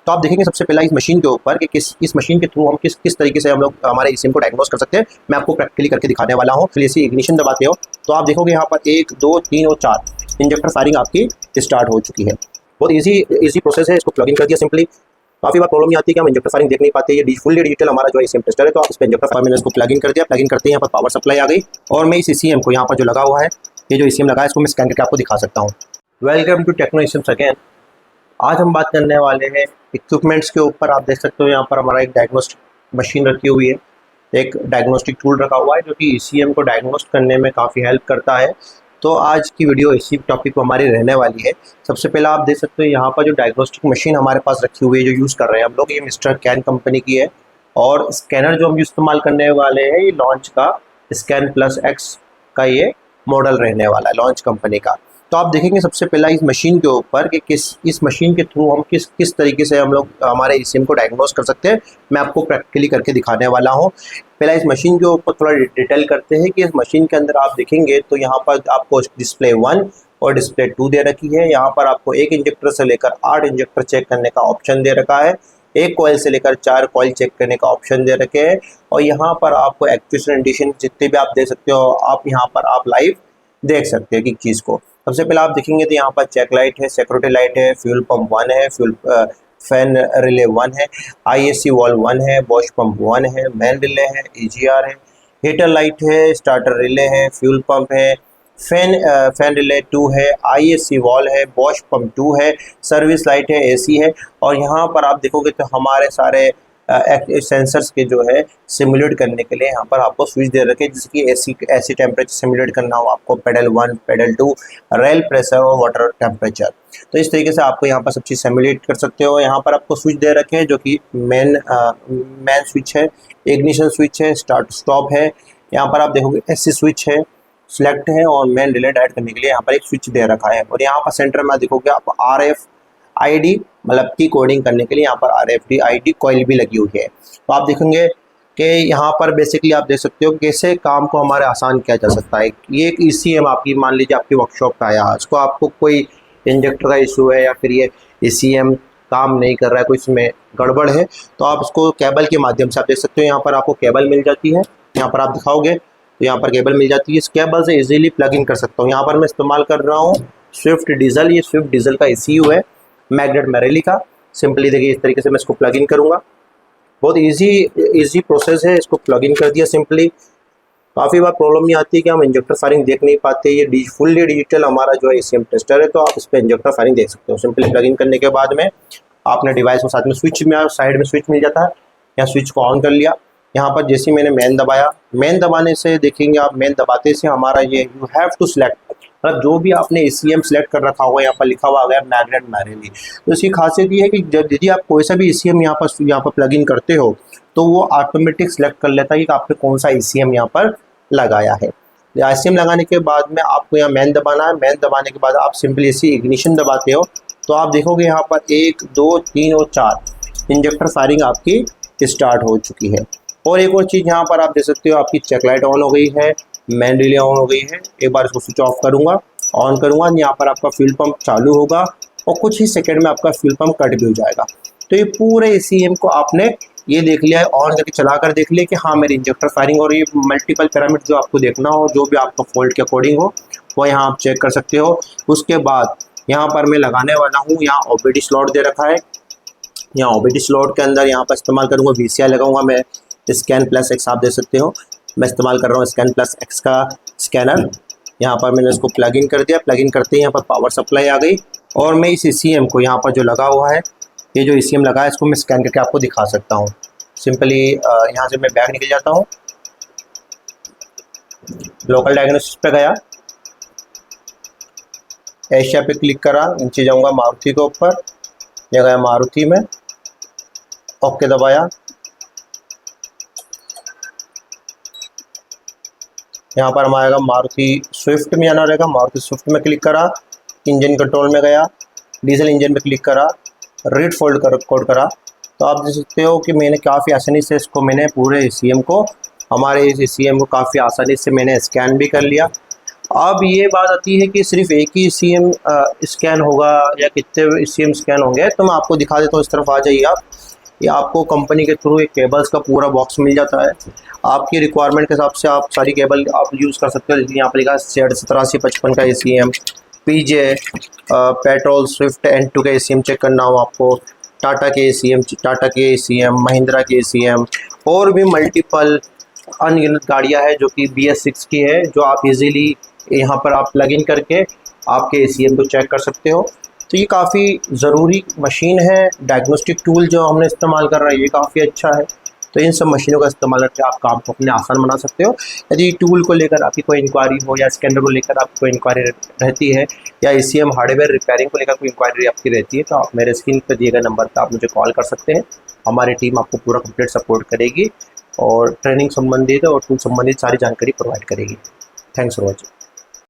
तो आप देखेंगे सबसे पहला इस मशीन के ऊपर कि इस मशीन के थ्रू हम किस तरीके से हम लोग हमारे ईसीएम को डायग्नोस कर सकते हैं। मैं आपको प्रैक्टिकली करके दिखाने वाला हूँ। फिर इसी इग्निशन दबाते हो तो आप देखोगे यहाँ पर 1 2 3 और 4 इंजेक्टर फायरिंग आपकी स्टार्ट हो चुकी है। बहुत ईजी प्रोसेस है, इसको प्लग इन कर दिया सिंपली। काफ़ी बार प्रॉब्लम ये आती है कि हम इंजेक्टर फायरिंग देख नहीं पाते। ये फुल्ली डिजिटल हमारा जो ईसीएम टेस्टर है, तो आप इस पर इंजेक्टर फायर मैंने इसको प्लग इन कर दिया। प्लग इन करते हैं यहाँ पर पावर सप्लाई आ गई और मैं इस ईसीएम को यहाँ पर जो लगा हुआ है, ये जो ईसीएम लगा है, इसको मैं स्कैन करके आपको दिखा सकता हूँ। वेलकम टू टेक्नो ईसीएम्स अगेन। आज हम बात करने वाले हैं इक्विपमेंट्स के ऊपर। आप देख सकते हो यहाँ पर हमारा एक डायग्नोस्टिक मशीन रखी हुई है, एक डायग्नोस्टिक टूल रखा हुआ है जो कि ईसीएम को डायग्नोस्ट करने में काफ़ी हेल्प करता है। तो आज की वीडियो इसी टॉपिक पर हमारी रहने वाली है। सबसे पहला आप देख सकते हो यहाँ पर जो डायग्नोस्टिक मशीन हमारे पास रखी हुई है, जो यूज़ कर रहे हैं हम लोग, ये मिस्टर कैन कंपनी की है। और स्कैनर जो हम इस्तेमाल करने वाले हैं, ये लॉन्च का स्कैन प्लस एक्स का ये मॉडल रहने वाला है, लॉन्च कंपनी का। तो आप देखेंगे सबसे पहला इस मशीन के ऊपर कि इस मशीन के थ्रू हम किस तरीके से हम लोग हमारे ईसीएम को डायग्नोस कर सकते हैं। मैं आपको प्रैक्टिकली करके दिखाने वाला हूँ। पहला इस मशीन के ऊपर थोड़ा डिटेल करते हैं कि इस मशीन के अंदर आप देखेंगे तो यहाँ पर आपको डिस्प्ले 1 और डिस्प्ले 2 दे रखी है। यहाँ पर आपको एक इंजेक्टर से लेकर 8 इंजेक्टर चेक करने का ऑप्शन दे रखा है, एक कॉइल से लेकर 4 कॉइल चेक करने का ऑप्शन दे रखे हैं। और यहाँ पर आपको एक्चुएशन कंडीशन जितने भी आप दे सकते हो, आप यहाँ पर आप लाइव देख सकते हैं कि चीज़ को। सबसे पहले आप देखेंगे तो यहाँ पर चेक लाइट है, सिक्योरिटी लाइट है, फ्यूल पंप 1 है, फैन रिले 1 है, आईएससी वॉल्व 1 है, बॉश पंप 1 है, मैन रिले है, ईजीआर है, हीटर लाइट है, स्टार्टर रिले है, फ्यूल पंप है, फैन रिले 2 है, आईएससी वॉल है, बॉश पंप 2 है, सर्विस लाइट है, एसी है। और यहाँ पर आप देखोगे तो हमारे सारे सेंसर्स के जो है सिमुलेट करने के लिए यहाँ पर आपको स्विच दे रखे हैं, जैसे कि एसी टेम्परेचर सिमुलेट करना हो आपको, पेडल 1 पेडल 2, रेल प्रेशर और वाटर टेम्परेचर। तो इस तरीके से आपको यहाँ पर सब चीज़ सिमुलेट कर सकते हो। यहाँ पर आपको स्विच दे रखे हैं जो कि मेन स्विच है, इग्निशन स्विच है, स्टार्ट स्टॉप है। यहाँ पर आप देखोगे एसी स्विच है, सेलेक्ट है और मेन रिले ऐड करने के लिए यहाँ पर एक स्विच दे रखा है। और यहाँ पर सेंटर में देखोगे आप RFID मतलब की कोडिंग करने के लिए यहाँ पर RFID कॉइल भी लगी हुई है। तो आप देखेंगे कि यहाँ पर बेसिकली आप देख सकते हो कैसे काम को हमारे आसान किया जा सकता है। ये एक ईसीएम आपकी मान लीजिए आपकी वर्कशॉप का आया, इसको आपको कोई इंजेक्टर का इशू है या फिर ये ईसीएम काम नहीं कर रहा है, कोई इसमें गड़बड़ है, तो आप इसको केबल के माध्यम से आप देख सकते हो। यहाँ पर आपको केबल मिल जाती है, यहाँ पर आप दिखाओगे तो यहाँ पर केबल मिल जाती है। इस केबल से इजीली प्लग इन कर सकता हूँ। यहाँ पर मैं इस्तेमाल कर रहा हूँ स्विफ्ट डीजल, ये स्विफ्ट डीजल का ECU है, मैग्नेट मैरेली का। सिंपली देखिए इस तरीके से मैं इसको प्लग इन करूँगा। बहुत इजी प्रोसेस है, इसको प्लग इन कर दिया सिंपली। काफ़ी बार प्रॉब्लम ये आती है कि हम इंजेक्टर फायरिंग देख नहीं पाते। ये फुल्ली डिजिटल हमारा जो है ईसीएम टेस्टर है, तो आप इस पर इंजेक्टर फायरिंग देख सकते हो। सिंपली प्लग इन करने के बाद में आपने डिवाइस को साथ में स्विच में साइड में स्विच मिल जाता है, यहाँ स्विच को ऑन कर लिया। यहाँ पर जैसे मैंने मैन दबाया, मैन दबाने से देखेंगे आप, मैन दबाते से हमारा ये यू हैव टू सेलेक्ट, मतलब जो भी आपने ECM सेलेक्ट कर रखा होगा यहाँ पर लिखा हुआ गया मैग्नेट मैरेली। तो इसकी खासियत ये है कि जब यदि आप कोई सा भी ECM यहाँ पर प्लग इन करते हो तो वो ऑटोमेटिक सेलेक्ट कर लेता है कि आपने कौन सा ECM यहाँ पर लगाया है। ECM लगाने के बाद में आपको यहाँ मैन दबाना है। मैन दबाने के बाद आप सिंपली इसी इग्निशन दबाते हो तो आप देखोगे यहाँ पर 1 2 3 और 4 इंजेक्टर फायरिंग आपकी स्टार्ट हो चुकी है। और एक और चीज़ यहाँ पर आप देख सकते हो, आपकी चेक लाइट ऑन हो गई है, मैन रिले ऑन हो गई है। एक बार इसको स्विच ऑफ करूँगा, ऑन करूँगा, यहाँ पर आपका फ्यूल पंप चालू होगा और कुछ ही सेकंड में आपका फ्यूल पंप कट भी हो जाएगा। तो ये पूरे ECM को आपने ये देख लिया है, ऑन करके चला कर देख लिया कि हाँ मेरी इंजेक्टर फायरिंग। और ये मल्टीपल पैरामीटर जो आपको देखना हो, जो भी आपका फॉल्ट के अकॉर्डिंग हो, वो यहाँ आप चेक कर सकते हो। उसके बाद यहाँ पर मैं लगाने वाला हूँ, यहाँ OBD स्लॉट दे रखा है। यहाँ OBD स्लॉट के अंदर यहाँ पर इस्तेमाल करूँगा VCI लगाऊंगा मैं, स्कैन प्लस एक्स आप देख सकते हो। मैं इस्तेमाल कर रहा हूँ स्कैन प्लस एक्स का स्कैनर। यहाँ पर मैंने इसको प्लग इन कर दिया। प्लग इन करते ही यहाँ पर पावर सप्लाई आ गई और मैं इस ECM को यहाँ पर जो लगा हुआ है, ये जो ECM लगा है, इसको मैं स्कैन करके आपको दिखा सकता हूँ। सिंपली यहाँ से मैं बैक निकल जाता हूँ, लोकल डायग्नोसिस पे गया, एशिया पे क्लिक करा, नीचे जाऊँगा मारुति के ऊपर, ये गया मारुति में, ओके दबाया। यहाँ पर हमारा मारुति स्विफ्ट में जाना रहेगा, मारुति स्विफ्ट में क्लिक करा, इंजन कंट्रोल में गया, डीजल इंजन में क्लिक करा, रीड फोल्ड कोड करा। तो आप देख सकते हो कि मैंने काफ़ी आसानी से इसको मैंने पूरे ECM को, हमारे इस ECM को काफ़ी आसानी से मैंने स्कैन भी कर लिया। अब ये बात आती है कि सिर्फ एक ही सीएम स्कैन होगा या कितने सीएम स्कैन होंगे, तो मैं आपको दिखा देता हूँ। इस तरफ आ जाइए आप। ये आपको कंपनी के थ्रू एक केबल्स का पूरा बॉक्स मिल जाता है। आपकी रिक्वायरमेंट के हिसाब से आप सारी केबल आप यूज़ कर सकते हो। जैसे यहाँ पर लिखा है सेड 8755 का ACM, PJ, petrol, Swift N2 का ACM चेक करना हो आपको, टाटा के ACM, महिंद्रा के ACM, और भी मल्टीपल अनगिनत गाड़ियाँ हैं जो कि BS6 की है, जो आप इजीली यहाँ पर आप प्लग इन करके आपके ACM को चेक कर सकते हो। तो ये काफ़ी ज़रूरी मशीन है। डायग्नोस्टिक टूल जो हमने इस्तेमाल कर रहे हैं ये काफ़ी अच्छा है। तो इन सब मशीनों का इस्तेमाल करके आप काम को अपने आसान बना सकते हो। यदि टूल को लेकर आपकी कोई इंक्वायरी हो या स्कैनर को लेकर आपकी कोई इंक्वायरी रहती है या ACM हार्डवेयर रिपेयरिंग को लेकर कोई इंक्वायरी आपकी रहती है, तो आप मेरे स्क्रीन पर दिए गए नंबर पर आप मुझे कॉल कर सकते हैं। हमारी टीम आपको पूरा कंप्लीट सपोर्ट करेगी और ट्रेनिंग संबंधित और टूल संबंधित सारी जानकारी प्रोवाइड करेगी। Thanks for watching.